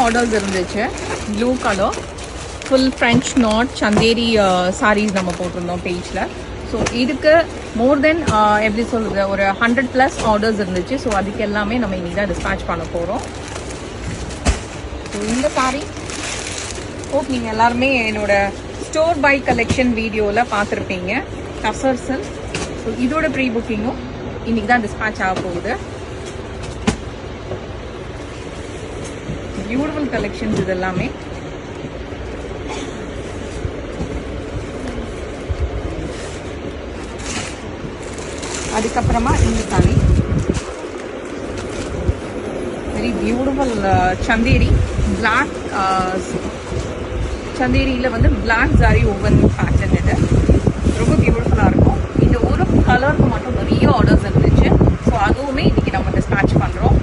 Orders இருந்துச்சு. Blue colour full French knot Chanderi saris நம்ம போட்டிருந்தோம் பேஜில். ஸோ இதுக்கு மோர் தென் எப்படி சொல்கிறது ஒரு 100+ ஆர்டர்ஸ் இருந்துச்சு. ஸோ அதுக்கு எல்லாமே நம்ம இன்றைக்கி தான் டிஸ்பேச் பண்ண போகிறோம். ஸோ இந்த சாரீ ஹோப் நீங்கள் எல்லாருமே என்னோட ஸ்டோர் பை கலெக்ஷன் வீடியோவில் பார்த்துருப்பீங்க. டசர் சில்க். ஸோ இதோட ப்ரீ புக்கிங்கும் இன்றைக்கி தான் டிஸ்பேச் ஆக போகுது. பியூட்டிஃபுல் கலெக்ஷன்ஸ் இது எல்லாமே. அதுக்கப்புறமா இந்த sari very beautiful Chanderi black. சந்தேரியில் வந்து பிளாக் சாரி ஓவன் பேட்டர்ன். இது ரொம்ப பியூட்டிஃபுல்லாக இருக்கும். இந்த ஒரு கலருக்கு மட்டும் நிறைய ஆர்டர்ஸ் இருந்துச்சு. ஸோ அதுவுமே இன்றைக்கி நம்ம டிஸ்பேச் பண்ணுறோம்.